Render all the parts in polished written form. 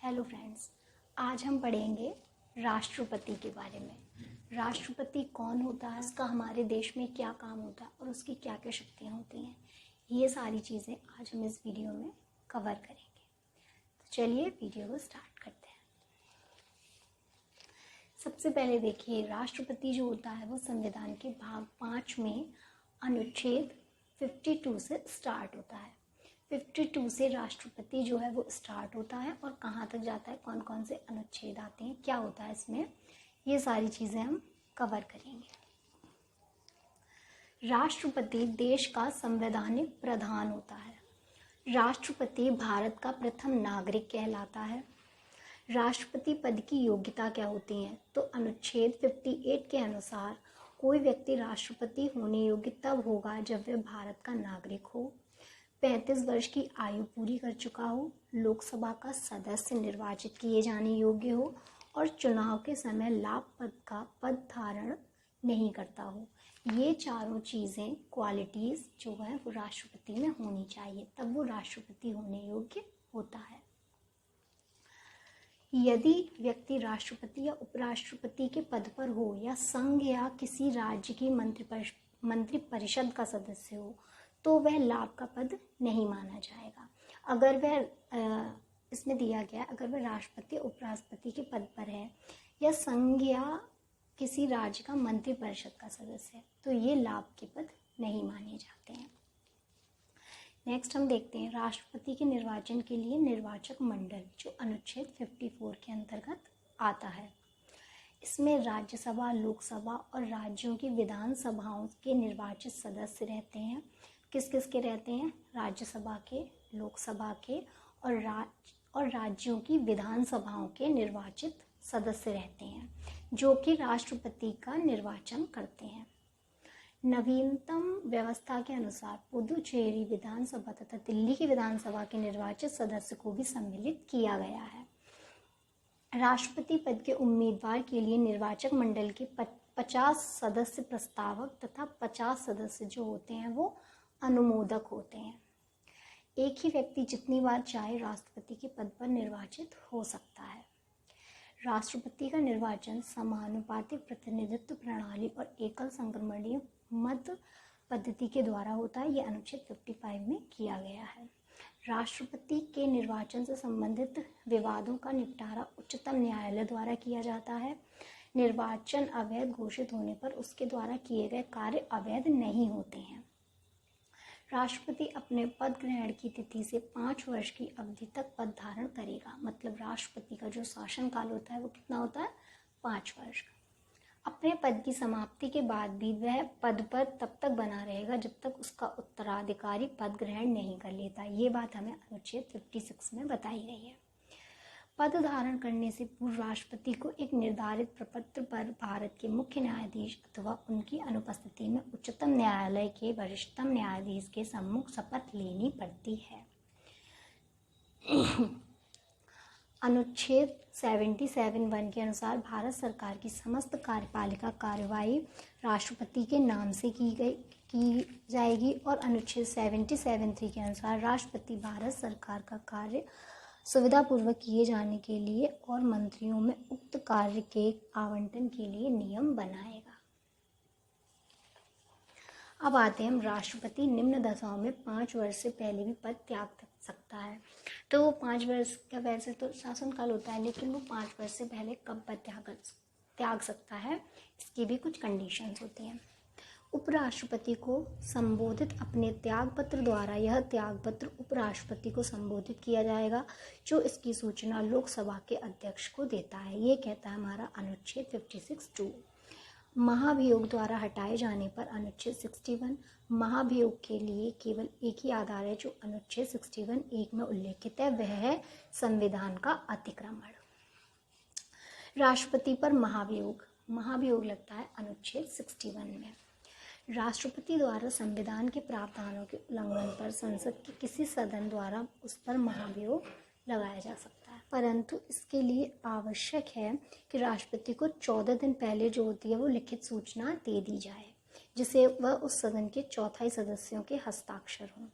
Hello friends, आज हम पढ़ेंगे राष्ट्रपति के बारे में। राष्ट्रपति कौन होता है, उसका हमारे देश में क्या काम होता है और उसकी क्या क्या शक्तियाँ होती हैं, ये सारी चीज़ें आज हम इस वीडियो में कवर करेंगे। तो चलिए वीडियो को स्टार्ट करते हैं। सबसे पहले देखिए, राष्ट्रपति जो होता है वो संविधान के भाग 5 में अनुच्छेद 52 से स्टार्ट होता है। 52 से राष्ट्रपति जो है वो स्टार्ट होता है और कहाँ तक जाता है, कौन कौन से अनुच्छेद आते हैं, क्या होता है इसमें, ये सारी चीज़ें हम कवर करेंगे। राष्ट्रपति देश का संवैधानिक प्रधान होता है। राष्ट्रपति भारत का प्रथम नागरिक कहलाता है। राष्ट्रपति पद की योग्यता क्या होती है, तो अनुच्छेद 58 के अनुसार कोई व्यक्ति राष्ट्रपति होने योग्य तब होगा जब वह भारत का नागरिक हो, 35 वर्ष की आयु पूरी कर चुका हो, लोकसभा का सदस्य निर्वाचित किए जाने योग्य हो और चुनाव के समय लाभ पद का पद धारण नहीं करता हो। ये चारों चीज़ें, क्वालिटीज़ जो है वो राष्ट्रपति में होनी चाहिए, तब वो राष्ट्रपति होने योग्य होता है। यदि व्यक्ति राष्ट्रपति या उपराष्ट्रपति के पद पर हो या संघ या किसी राज्य की मंत्रिपरिषद का सदस्य हो तो वह लाभ का पद नहीं माना जाएगा। अगर वह इसमें दिया गया, अगर वह राष्ट्रपति उपराष्ट्रपति के पद पर है या संघ या किसी राज्य का मंत्रिपरिषद का सदस्य है तो ये लाभ के पद नहीं माने जाते हैं। नेक्स्ट हम देखते हैं राष्ट्रपति के निर्वाचन के लिए निर्वाचक मंडल, जो अनुच्छेद 54 के अंतर्गत आता है। इसमें राज्यसभा, लोकसभा और राज्यों की विधानसभाओं के निर्वाचित सदस्य रहते हैं। किस किस के रहते हैं? राज्यसभा के, लोकसभा के और राज्यों की विधानसभाओं के निर्वाचित सदस्य रहते हैं, जो कि राष्ट्रपति का निर्वाचन करते हैं। नवीनतम व्यवस्था के अनुसार पुदुचेरी विधानसभा तथा दिल्ली की विधानसभा के निर्वाचित सदस्य को भी सम्मिलित किया गया है। राष्ट्रपति पद के उम्मीदवार के लिए निर्वाचक मंडल के 50 सदस्य प्रस्तावक तथा 50 सदस्य जो होते हैं वो अनुमोदक होते हैं। एक ही व्यक्ति जितनी बार चाहे राष्ट्रपति के पद पर निर्वाचित हो सकता है। राष्ट्रपति का निर्वाचन समानुपातिक प्रतिनिधित्व प्रणाली और एकल संक्रमणीय मत पद्धति के द्वारा होता है। यह अनुच्छेद 55 में किया गया है। राष्ट्रपति के निर्वाचन से संबंधित विवादों का निपटारा उच्चतम न्यायालय द्वारा किया जाता है। निर्वाचन अवैध घोषित होने पर उसके द्वारा किए गए कार्य अवैध नहीं होते हैं। राष्ट्रपति अपने पद ग्रहण की तिथि से 5 वर्ष की अवधि तक पद धारण करेगा। मतलब राष्ट्रपति का जो शासनकाल होता है वो कितना होता है? 5 वर्ष का। अपने पद की समाप्ति के बाद भी वह पद पर तब तक बना रहेगा जब तक उसका उत्तराधिकारी पद ग्रहण नहीं कर लेता। ये बात हमें अनुच्छेद 56 में बताई गई है। पद धारण करने से पूर्व राष्ट्रपति को एक निर्धारित प्रपत्र पर भारत के मुख्य न्यायाधीश अथवा उनकी अनुपस्थिति में उच्चतम न्यायालय के वरिष्ठतम न्यायाधीश के सम्मुख शपथ लेनी पड़ती है। अनुच्छेद 77(1) के अनुसार भारत सरकार की समस्त कार्यपालिका कार्यवाही राष्ट्रपति के नाम से की जाएगी और अनुच्छेद 77(3) के अनुसार राष्ट्रपति भारत सरकार का कार्य सुविधापूर्वक किए जाने के लिए और मंत्रियों में उक्त कार्य के आवंटन के लिए नियम बनाएगा। अब आते हैं हम, राष्ट्रपति निम्न दशाओं में 5 वर्ष से पहले भी पद त्याग सकता है। तो वो 5 वर्ष का वैसे तो शासनकाल होता है, लेकिन वो 5 वर्ष से पहले कब पद त्याग सकता है, इसकी भी कुछ कंडीशंस होती हैं। उपराष्ट्रपति को संबोधित अपने त्यागपत्र द्वारा यह त्यागपत्र उपराष्ट्रपति को संबोधित किया जाएगा, जो इसकी सूचना लोकसभा के अध्यक्ष को देता है। ये कहता है हमारा अनुच्छेद 56(2). महाभियोग द्वारा हटाए जाने पर अनुच्छेद 61। महाभियोग के लिए केवल एक ही आधार है जो अनुच्छेद 61(1) में उल्लेखित है, वह है संविधान का अतिक्रमण। राष्ट्रपति पर महाभियोग लगता है अनुच्छेद 61 में। राष्ट्रपति द्वारा संविधान के प्रावधानों के उल्लंघन पर संसद के किसी सदन द्वारा उस पर महाभियोग लगाया जा सकता है, परंतु इसके लिए आवश्यक है कि राष्ट्रपति को 14 दिन पहले जो होती है वो लिखित सूचना दे दी जाए, जिसे वह उस सदन के चौथाई सदस्यों के हस्ताक्षर हों।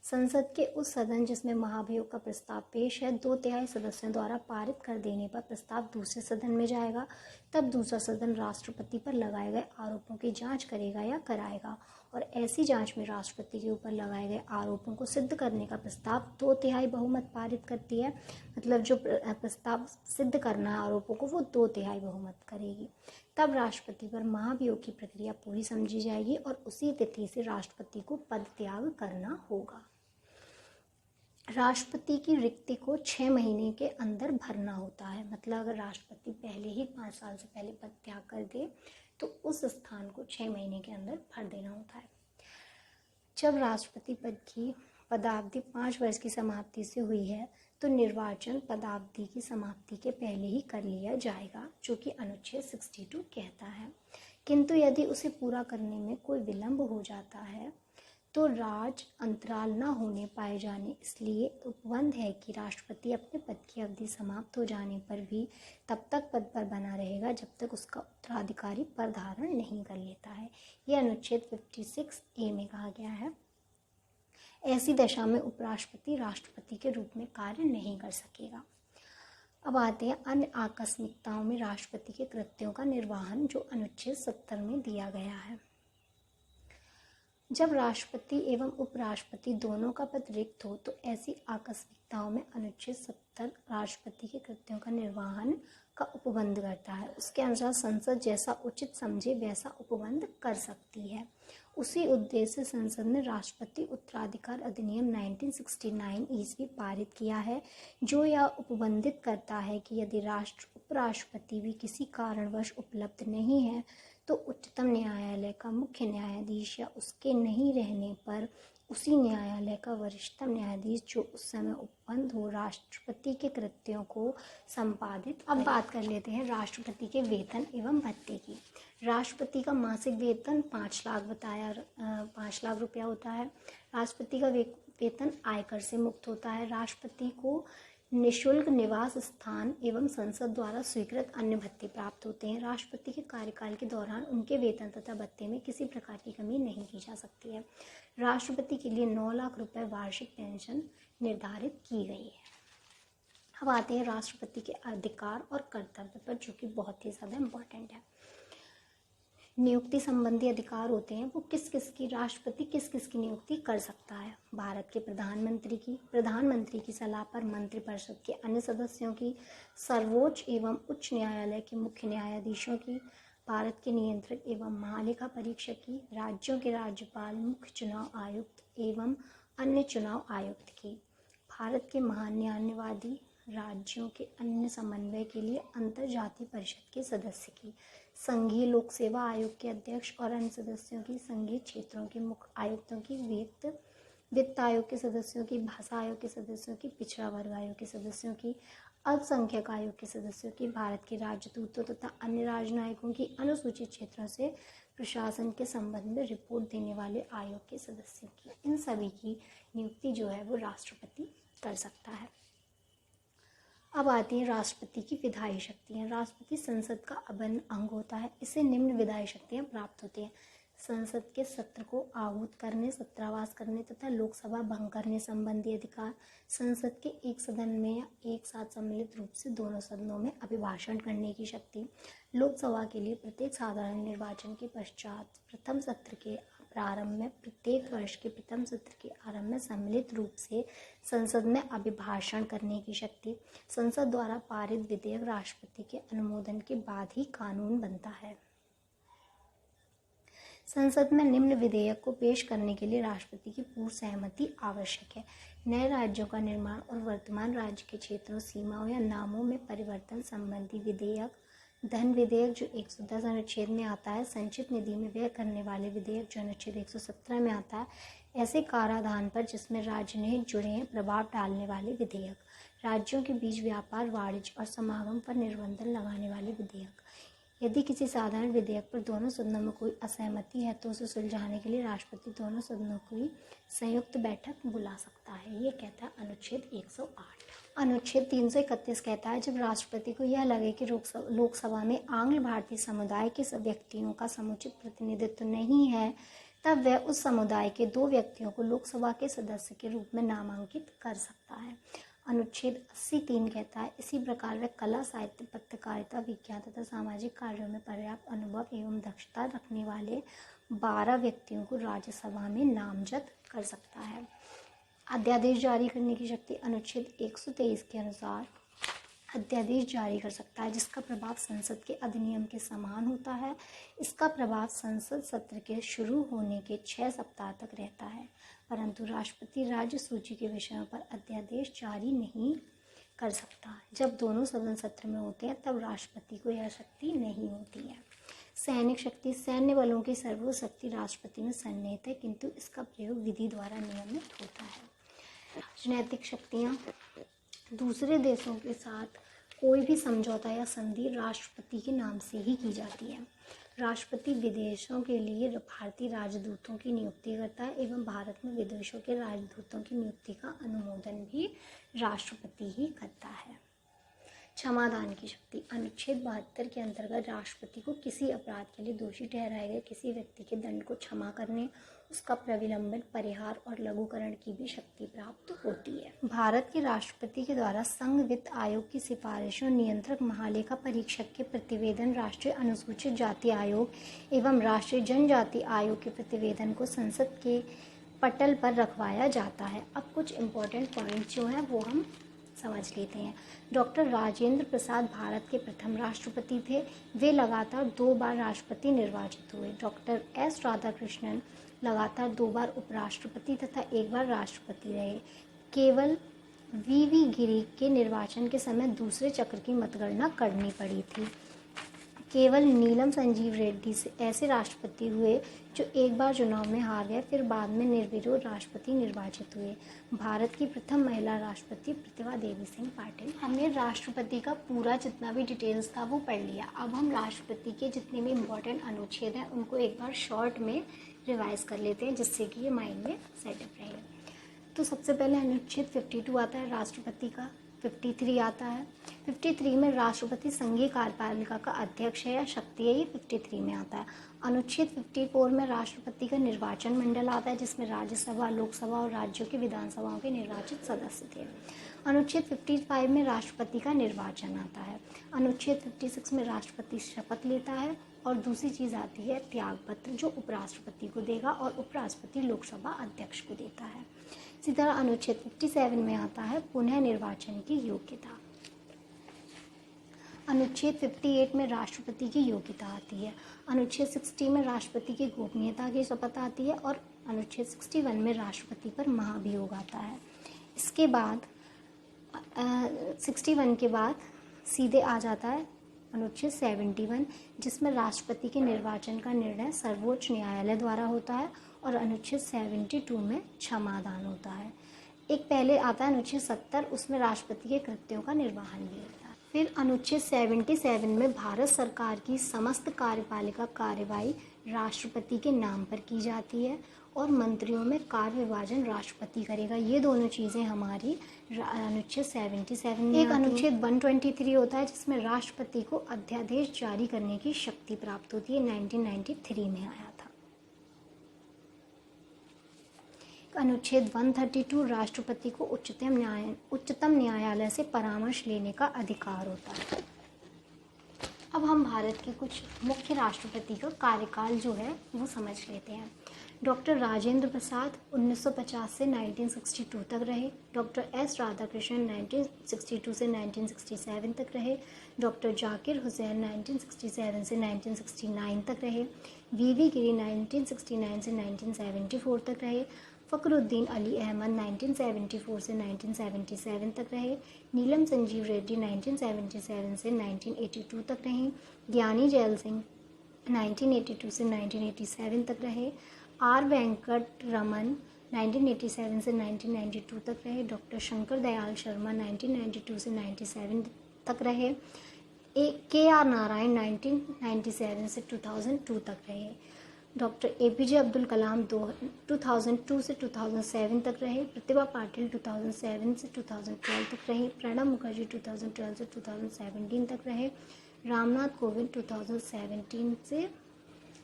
संसद के उस सदन जिसमें महाभियोग का प्रस्ताव पेश है 2/3 सदस्यों द्वारा पारित कर देने पर प्रस्ताव दूसरे सदन में जाएगा। तब दूसरा सदन राष्ट्रपति पर लगाए गए आरोपों की जांच करेगा या कराएगा, और ऐसी जांच में राष्ट्रपति के ऊपर लगाए गए आरोपों को सिद्ध करने का प्रस्ताव 2/3 बहुमत पारित करती है। मतलब जो प्रस्ताव सिद्ध करना है आरोपों को, वो 2/3 बहुमत करेगी। तब राष्ट्रपति पर महाभियोग की प्रक्रिया पूरी समझी जाएगी और उसी तिथि से राष्ट्रपति को पद त्याग करना होगा। राष्ट्रपति की रिक्ति को 6 महीने के अंदर भरना होता है। मतलब अगर राष्ट्रपति पहले ही 5 साल से पहले पद त्याग कर दे तो उस स्थान को 6 महीने के अंदर भर देना होता है। जब राष्ट्रपति पद की पदावधि 5 वर्ष की समाप्ति से हुई है तो निर्वाचन पदावधि की समाप्ति के पहले ही कर लिया जाएगा, जो कि अनुच्छेद 62 कहता है। किंतु यदि उसे पूरा करने में कोई विलंब हो जाता है तो राज अंतराल न होने पाए जाने इसलिए उपबंध है कि राष्ट्रपति अपने पद की अवधि समाप्त हो जाने पर भी तब तक पद पर बना रहेगा जब तक उसका उत्तराधिकारी पद धारण नहीं कर लेता है। यह अनुच्छेद 56A में कहा गया है। ऐसी दशा में उपराष्ट्रपति राष्ट्रपति के रूप में कार्य नहीं कर सकेगा। अब आते हैं अन्य आकस्मिकताओं में राष्ट्रपति के कृत्यों का निर्वहन, जो अनुच्छेद 70 में दिया गया है। जब राष्ट्रपति एवं उपराष्ट्रपति दोनों का पद रिक्त हो तो ऐसी आकस्मिकताओं में अनुच्छेद 70 राष्ट्रपति के कृत्यों का निर्वहन का उपबंध करता है। उसके अनुसार संसद जैसा उचित समझे वैसा उपबंध कर सकती है। उसी उद्देश्य से संसद ने राष्ट्रपति उत्तराधिकार अधिनियम 1969 ईस्वी पारित किया है, जो यह उपबंधित करता है कि यदि उपराष्ट्रपति भी किसी कारणवश उपलब्ध नहीं है तो उच्चतम न्यायालय का मुख्य न्यायाधीश या उसके नहीं रहने पर उसी न्यायालय का वरिष्ठतम न्यायाधीश जो उस समय उपबंध हो राष्ट्रपति के कृत्यों को संपादित। अब बात कर लेते हैं राष्ट्रपति के वेतन एवं भत्ते की। राष्ट्रपति का मासिक वेतन 5 लाख रुपया होता है। राष्ट्रपति का वेतन आयकर से मुक्त होता है। राष्ट्रपति को निःशुल्क निवास स्थान एवं संसद द्वारा स्वीकृत अन्य भत्ते प्राप्त होते हैं। राष्ट्रपति के कार्यकाल के दौरान उनके वेतन तथा भत्ते में किसी प्रकार की कमी नहीं की जा सकती है। राष्ट्रपति के लिए 9 लाख रुपए वार्षिक पेंशन निर्धारित की गई है। अब आते हैं राष्ट्रपति के अधिकार और कर्तव्य पर, जो कि बहुत ही ज़्यादा इम्पोर्टेंट है। नियुक्ति संबंधी अधिकार होते हैं, वो राष्ट्रपति किस किस की नियुक्ति कर सकता है। भारत के प्रधानमंत्री की सलाह पर मंत्रिपरिषद के अन्य सदस्यों की, सर्वोच्च एवं उच्च न्यायालय के मुख्य न्यायाधीशों की, भारत के नियंत्रक एवं महालेखा परीक्षक की, राज्यों के राज्यपाल, मुख्य चुनाव आयुक्त एवं अन्य चुनाव आयुक्त की, भारत के महान न्यायवादी, राज्यों के अन्य समन्वय के लिए अंतर्जातीय परिषद के सदस्य की, संघीय लोक सेवा आयोग के अध्यक्ष और अन्य सदस्यों की, संघीय क्षेत्रों के मुख्य आयुक्तों की, वित्त आयोग के सदस्यों की, भाषा आयोग के सदस्यों की, पिछड़ा वर्ग आयोग के सदस्यों की, अल्पसंख्यक आयोग के सदस्यों की, भारत के राजदूतों तथा अन्य राजनयिकों की, अनुसूचित क्षेत्रों से प्रशासन के संबंध में रिपोर्ट देने वाले आयोग के सदस्यों की। इन सभी की नियुक्ति जो है वो राष्ट्रपति कर सकता है। अब आती है राष्ट्रपति की विधायी शक्तियाँ। राष्ट्रपति संसद का अभिन्न अंग होता है। इसे निम्न विधायी शक्तियाँ प्राप्त होती हैं। संसद के सत्र को आहूत करने, सत्रावास करने तथा लोकसभा भंग करने संबंधी अधिकार, संसद के एक सदन में या एक साथ सम्मिलित रूप से दोनों सदनों में अभिभाषण करने की शक्ति, लोकसभा के लिए प्रत्येक साधारण निर्वाचन के पश्चात प्रथम सत्र के प्रारंभ में, प्रत्येक वर्ष के प्रथम सत्र के आरंभ में सम्मिलित रूप से संसद में अभिभाषण करने की शक्ति, संसद द्वारा पारित विधेयक राष्ट्रपति के अनुमोदन के बाद ही कानून बनता है। संसद में निम्न विधेयक को पेश करने के लिए राष्ट्रपति की पूर्व सहमति आवश्यक है। नए राज्यों का निर्माण और वर्तमान राज्य के क्षेत्रों, सीमाओं या नामों में परिवर्तन संबंधी विधेयक, धन विधेयक जो 110 अनुच्छेद में आता है, संचित निधि में व्यय करने वाले विधेयक जो अनुच्छेद 117 में आता है, ऐसे कराधान पर जिसमें राज्य नहीं जुड़े हैं प्रभाव डालने वाले विधेयक, राज्यों के बीच व्यापार, वाणिज्य और समागम पर निर्बंध लगाने वाले विधेयक। यदि किसी साधारण विधेयक पर दोनों सदनों में कोई असहमति है तो उसे सुलझाने के लिए राष्ट्रपति दोनों सदनों की संयुक्त बैठक बुला सकता है। ये कहता है अनुच्छेद 108। अनुच्छेद 331 कहता है जब राष्ट्रपति को यह लगे कि लोकसभा में आंग्ल भारतीय समुदाय के व्यक्तियों का समुचित प्रतिनिधित्व नहीं है तब वह उस समुदाय के 2 व्यक्तियों को लोकसभा के सदस्य के रूप में नामांकित कर सकता है। अनुच्छेद 80(3) कहता है, इसी प्रकार वह कला, साहित्य, पत्रकारिता, विज्ञान तथा सामाजिक कार्यों में पर्याप्त अनुभव एवं दक्षता रखने वाले 12 व्यक्तियों को राज्यसभा में नामजद कर सकता है। अध्यादेश जारी करने की शक्ति अनुच्छेद 123 के अनुसार अध्यादेश जारी कर सकता है, जिसका प्रभाव संसद के अधिनियम के समान होता है। इसका प्रभाव संसद सत्र के शुरू होने के 6 सप्ताह तक रहता है, परंतु राष्ट्रपति राज्य सूची के विषयों पर अध्यादेश जारी नहीं कर सकता। जब दोनों सदन सत्र में होते हैं तब राष्ट्रपति को यह शक्ति नहीं होती है। सैनिक शक्ति, सैन्य बलों की सर्वोच्च शक्ति राष्ट्रपति में सन्निहित है, किंतु इसका प्रयोग विधि द्वारा नियमित होता है। राजनैतिक शक्तियाँ, दूसरे देशों के साथ कोई भी समझौता या संधि राष्ट्रपति के नाम से ही की जाती है। राष्ट्रपति विदेशों के लिए भारतीय राजदूतों की नियुक्ति करता है एवं भारत में विदेशों के राजदूतों की नियुक्ति का अनुमोदन भी राष्ट्रपति ही करता है। क्षमादान की शक्ति, अनुच्छेद 72 के अंतर्गत राष्ट्रपति को किसी अपराध के लिए दोषी ठहराए गए किसी व्यक्ति के दंड को क्षमा करने, उसका प्रविलंबन, परिहार और लघुकरण की भी शक्ति प्राप्त होती है। भारत के राष्ट्रपति के द्वारा संघ वित्त आयोग की सिफारिशों, नियंत्रक महालेखा परीक्षक के प्रतिवेदन, राष्ट्रीय अनुसूचित जाति आयोग एवं राष्ट्रीय जनजाति आयोग के प्रतिवेदन को संसद के पटल पर रखवाया जाता है। अब कुछ इम्पोर्टेंट पॉइंट जो हैं वो हम समझ लेते हैं। डॉक्टर राजेंद्र प्रसाद भारत के प्रथम राष्ट्रपति थे। वे लगातार 2 बार राष्ट्रपति निर्वाचित हुए। डॉक्टर एस राधाकृष्णन लगातार 2 बार उपराष्ट्रपति तथा 1 बार राष्ट्रपति रहे। केवल वीवी गिरी के निर्वाचन के समय दूसरे चक्र की मतगणना करनी पड़ी थी। केवल नीलम संजीव रेड्डी से ऐसे राष्ट्रपति हुए जो 1 बार चुनाव में हार गए, फिर बाद में निर्विरोध राष्ट्रपति निर्वाचित हुए। भारत की प्रथम महिला राष्ट्रपति प्रतिभा देवी सिंह पाटिल। हमने राष्ट्रपति का पूरा जितना भी डिटेल्स था वो पढ़ लिया। अब हम राष्ट्रपति के जितने भी इम्पोर्टेंट अनुच्छेद हैं उनको एक बार शॉर्ट में रिवाइज कर लेते हैं, जिससे कि ये माइंड में सेटअप रहे। तो सबसे पहले अनुच्छेद 52 आता है राष्ट्रपति का। 53 आता है। 53 में राष्ट्रपति संघीय कार्यपालिका का अध्यक्ष है या शक्ति है, ये 53 में आता है। अनुच्छेद 54 में राष्ट्रपति का निर्वाचन मंडल आता है, जिसमें राज्यसभा, लोकसभा और राज्यों की विधानसभाओं के निर्वाचित सदस्य थे। अनुच्छेद 55 में राष्ट्रपति का निर्वाचन आता है। अनुच्छेद 56 में राष्ट्रपति शपथ लेता है और दूसरी चीज़ आती है त्याग पत्र, जो उपराष्ट्रपति को देगा और उपराष्ट्रपति लोकसभा अध्यक्ष को देता है। इसी तरह अनुच्छेद 57 में आता है पुनः निर्वाचन की योग्यता। अनुच्छेद 58 में राष्ट्रपति की योग्यता आती है। अनुच्छेद 60 में राष्ट्रपति की गोपनीयता की शपथ आती है और अनुच्छेद 61 में राष्ट्रपति पर महाभियोग आता है। इसके बाद 61 के बाद सीधे आ जाता है अनुच्छेद 71, जिसमें राष्ट्रपति के निर्वाचन का निर्णय सर्वोच्च न्यायालय द्वारा होता है और अनुच्छेद 72 में क्षमादान होता है। एक पहले आता है अनुच्छेद 70, उसमें राष्ट्रपति के कृत्यों का निर्वहन भी होता है। फिर अनुच्छेद 77 में भारत सरकार की समस्त कार्यपालिका कार्यवाही राष्ट्रपति के नाम पर की जाती है और मंत्रियों में कार्य विभाजन राष्ट्रपति करेगा। ये दोनों चीज़ें हमारी अनुच्छेद 77 में। एक अनुच्छेद 123 होता है, जिसमें राष्ट्रपति को अध्यादेश जारी करने की शक्ति प्राप्त होती है। 1993 में आया था। अनुच्छेद 132 राष्ट्रपति को उच्चतम न्यायालय से परामर्श लेने का अधिकार होता है। अब हम भारत के कुछ मुख्य राष्ट्रपति का कार्यकाल जो है वो समझ लेते हैं। डॉक्टर राजेंद्र प्रसाद 1950 से 1962 तक रहे। डॉक्टर एस राधाकृष्णन 1962 से 1967 तक रहे। डॉक्टर जाकिर हुसैन 1967 से 1969 तक रहे। वीवी गिरी 1969 से 1974 तक रहे। फ़खरुद्दीन अली अहमद 1974 से 1977 तक रहे। नीलम संजीव रेड्डी 1977 से 1982 तक रहे। ज्ञानी जैल सिंह 1982 से 1987 तक रहे। आर वेंकट रमन 1987 से 1992 तक रहे। डॉक्टर शंकर दयाल शर्मा 1992 से 97 तक रहे। के आर नारायण 1997 से 2002 तक रहे। डॉक्टर APJ अब्दुल कलाम 2002 से 2007 तक रहे। प्रतिभा पाटिल 2007 से 2012 तक रहे। प्रणब मुखर्जी 2012 से 2017 तक रहे। रामनाथ कोविंद 2017 से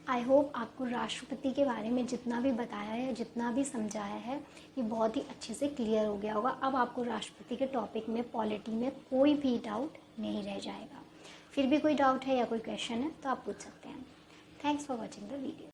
आई होप आपको राष्ट्रपति के बारे में जितना भी बताया है, जितना भी समझाया है, ये बहुत ही अच्छे से क्लियर हो गया होगा। अब आपको राष्ट्रपति के टॉपिक में, पॉलिटी में कोई भी डाउट नहीं रह जाएगा। फिर भी कोई डाउट है या कोई क्वेश्चन है तो आप पूछ सकते हैं। Thanks for watching the video.